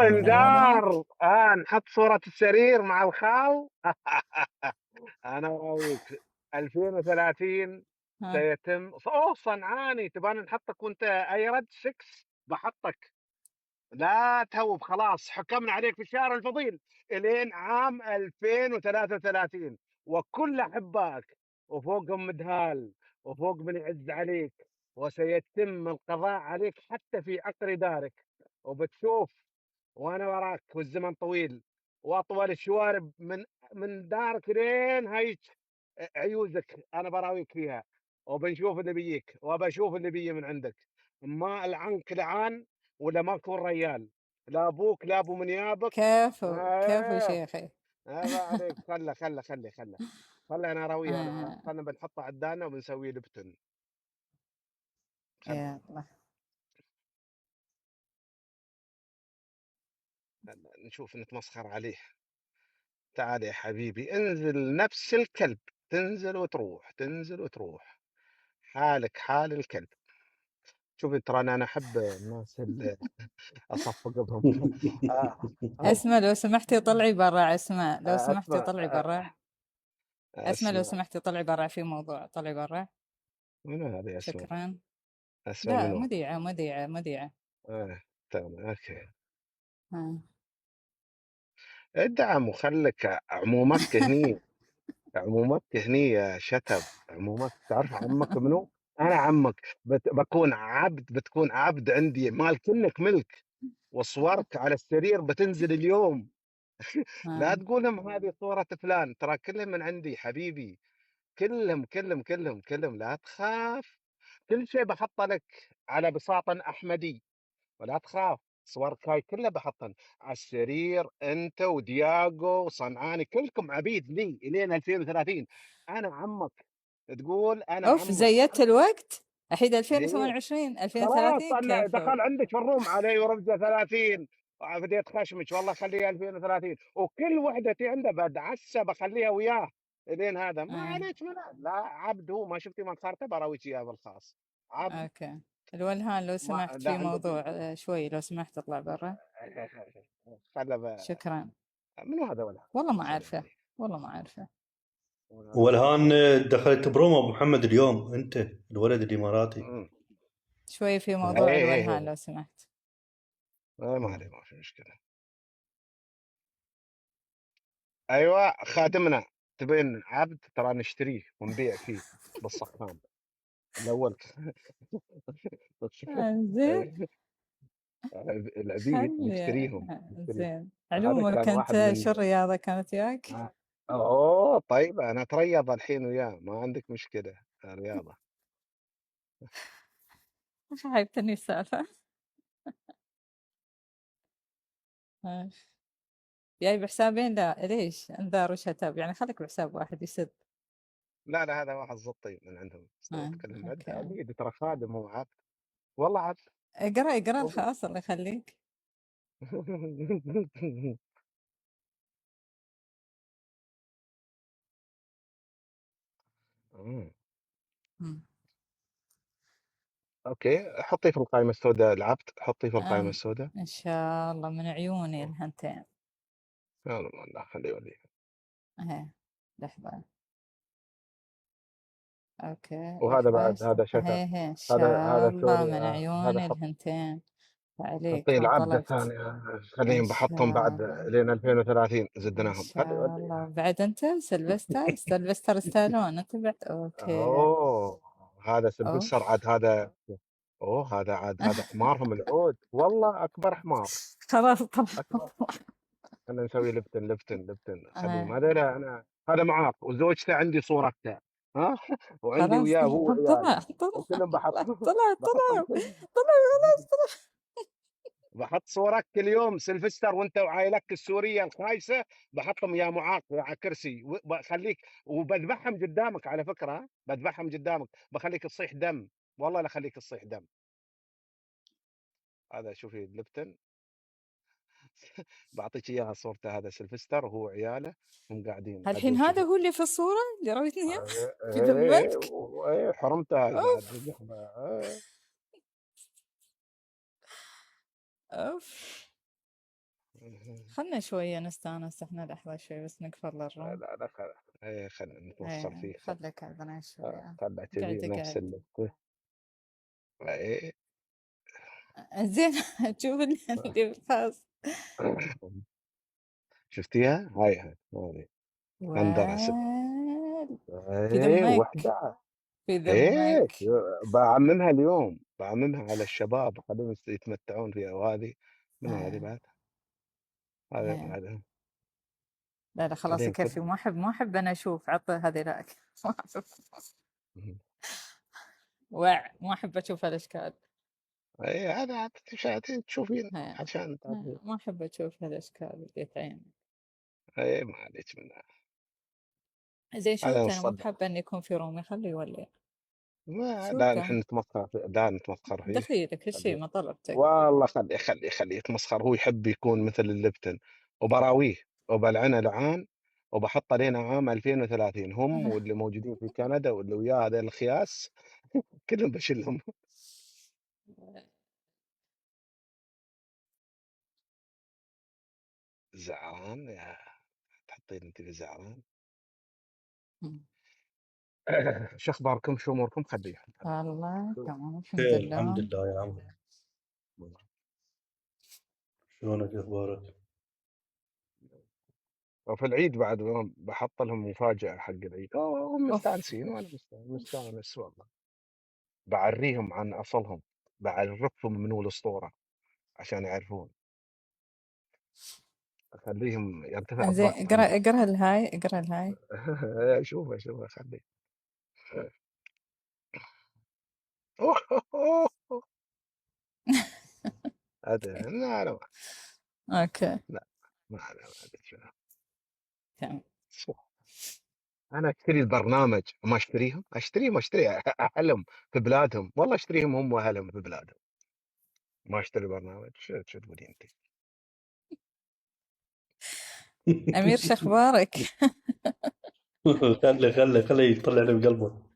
أمانة. اندار نحط صورة السرير مع الخال. أنا أراويك 2030 ها. سيتم صنعاني تبغاني نحطك وأنت أيرد 6 باحطك. لا تهوب خلاص حكمنا عليك في الشارع الفضيل الين عام 2033 وكل احبائك وفوقهم مدهال وفوق من يعز عليك وسيتم القضاء عليك حتى في عقر دارك وبتشوف وانا وراك والزمن طويل واطول الشوارب من دارك لين هيك عيوزك انا براويك فيها وبنشوف اللي بيك وبشوف اللي بيي من عندك ما العنك لعان ولا ما اكون ريال لا ابوك لا ابو منيابك. كفو كفو ايه شيخي. عيب عليك خله انا راويه انا آه. خلنا بنحطه عدانا وبنسويه لبتن خله يلا. نشوف نتمسخر عليه. تعال يا حبيبي انزل نفس الكلب تنزل وتروح تنزل وتروح حالك حال الكلب. شوف ترى انا احب الناس اللي اصفق بهم. آه. أو. اسمع لو سمحتي طلعي برا، اسمع لو سمحتي اسمع طلعي برا. اسمع لو اسمع سمحتي طلعي برا، في موضوع، طلعي برا. منو هذا اسمع؟ شكرا. اسمع لا، منو؟ مذيعة. تمام اوكي. ها. ادعم وخلك عمومتك هني عمومتك هني يا شتب عمومتك تعرف عمك منو؟ انا عمك بكون عبد بتكون عبد عندي مال كلك ملك وصورك على السرير بتنزل اليوم. لا ها. تقول لهم هذه صورة فلان ترى كلهم من عندي حبيبي. كلهم لا تخاف. كل شيء بحطه لك على بساط احمدي ولا تخاف. صورك هاي كلها بحطن على السرير انت ودياغو وصنعاني كلكم عبيد لي الين 2030. انا عمك تقول انا اوف، عمك. زيدت الوقت. الحين ايه 2028 خلاص 2030 طلع كفو. دخل عندك في الروم علي ورجع 30 بديت خشمك والله خليها 2030 وكل وحده تي عنده بدعسه بخليها وياه الين هذا ما آه. عليك من لا عبد هو ما شفتي من خارته براويك اياه بالخاص عبد. اوكي. الولهان لو ما سمحت لا في عندك. موضوع، شوي لو سمحت اطلع برا. خله شكرا. منو هذا ولا والله ما سلام عارفة، عليك. والله ما عارفة. والهان دخلت برومو ابو محمد اليوم، انت الولد الاماراتي. شوي في موضوع الولهان ايه لو سمحت. ما عليه ما في مشكله. ايوه خادمنا تبين عبد ترى نشتريه ونبيع فيه بالصحفان الاول. زين. العبيد خلي. نشتريهم. زين، هذا كان علومك واحد انت من شو الرياضة كانت وياك؟ اوه طيب انا اتريض الحين وياه ما عندك مشكله رياضه. عيبتني السالفة. جاي بحسابين؟ لا ليش انذار وشتاب يعني، خليك بحساب واحد يسد. لا هذا واحد زطي من عندهم اتكلم بعد اوكي. عبيد ترى خادم هو عبد والله عبد. اقرا الخاص الله يخليك. مم. اوكي حطيه في القائمه السوداء العبد حطيه في القائمه السوداء. ان شاء الله من عيوني الهنتين. يلا الله خليه يوليه. اهي. لحظة. اوكي وهذا لحظة. بعد هذا شتى. اهي ان هذا شاء الله سوري من هذا عيوني الهنتين. حطيه عليكم العبد طلبت. الثاني ان خليهم بحطهم شاء بعد الله. لين 2030 ان زدناهم خليه شاء الله. يوليها. بعد انت سلفستر ستالون انت بعد. اوكي. اوه هذا سلفستر اوف. عاد هذا. اوه هذا عاد هذا حمارهم العود والله اكبر حمار. خلاص طلع. اكبر. خلينا نسوي لبتن خليه آه. ما ادري انا هذا معاق وزوجته عندي صورته ها. وعندي خلاص وياه هو طلع وعياله طلع وكلهم طلع بحطهم. طلع بحطهم طلع طلع. خلاص طلع. بحط صورك كل يوم سلفستر وانت وعائلتك السوريه الخايسه بحطهم يا معاق على كرسي وبخليك وبذبحهم قدامك على فكره بذبحهم قدامك بخليك تصيح دم والله لا خليك تصيح دم. هذا شوفي لبتن. بعطيك اياها صورته هذا سلفستر وهو وعياله هم قاعدين الحين عدول هذا شوفي. هو اللي في الصورة اللي رويتني اياه. ايه كذبتك. حرمتها بعد اوف. لحظه اوف. خلنا شوية نستانس احنا لحظة شوي بس نقفل الروم. لا خلنا نتمسخر ايه فيه. خليك عذنا شوية. خل اعتبريه قاعد نفس قاعد ايه. زين. تشوف اللي بالخاص. شفتيها؟ هاي هذه هندرة في ايه ذمك وحدة. في ايه ذمك. بعممها اليوم، بعممها على الشباب، خليهم يتمتعون فيها. وهذه من هذه ايه بعد؟ هذا ايه. بعد لا لا خلاص خليهم يكفي، كذا. ما احب انا اشوف عطى هذه لك. ما احب اشوف هالاشكال. ايه هذا عاد تشوفين ايه عشان تعرفين. ما احب اشوف هالاشكال اللي تعين. ايه ما عليك منها. زين شو هذا انا مو نصدق. بحابة اني يكون في رومي، خليه يولي. ما شو لا كان نحن نتمسخر فيه، لا نتمسخر فيه. دخيلك هالشي خليه ما طلبتك. والله، خليه يتمسخر. هو يحب يكون مثل اللبتن، وبراويه وبلعنه لعان، وبحط علينا عام 2030 هم واللي موجودين في كندا واللي وياه هذا الخياس كلهم بشيلهم. زعران يا تحطين انت في زعران. شو اخباركم؟ شو اموركم؟ خليها والله تمام الحمد خير الحمد لله. لله يا عم. شلونك اخبارك؟ وفي العيد بعد بحط لهم مفاجأة حق العيد. هم اوف. مستانسين وانا مستانس والله. بعريهم عن اصلهم، بعرفهم منو الاسطورة عشان يعرفون. اخليهم يرتفع زين الضغط عندهم. اقرا الهاي اقرا الهاي. شوفه خليه. هذا لا لا اوكي لا ما أنا ما أدري شنو. تمام. انا اشتري البرنامج، ما اشتريهم. اشتري اهلهم في بلادهم، والله اشتريهم هم واهلهم في بلادهم. ما اشتري برنامج. شو تقولين انت؟ امير شو اخبارك؟ خلي يطلع لي بقلبه.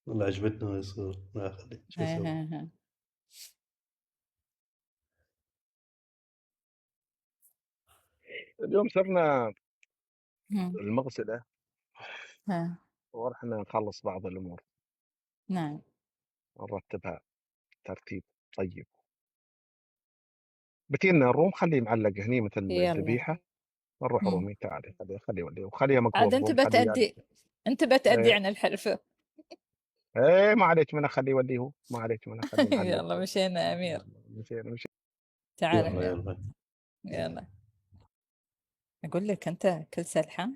والله عجبتنا هاي الصورة. لا خلي شو هي اسوي. هي هي. اليوم صرنا هم. المغسلة ها. ورحنا نخلص بعض الامور، نعم نرتبها ترتيب طيب. بتينا الروم خليه معلق هني مثل يلا. الذبيحة. نروح هم. رومي. تعالي خليه ولي وخليها عاد مقفول انت الروم. خليه يعني. بتأدي، انت بتأدي ايه, عن الحلفة. ايه ما عليك منها، خليه يوليه هو. ما عليك منها، خليه معلق. يلا مشينا امير. مشينا. تعال يلا امير. يلا. يلا. اقول لك انت كل سلحة.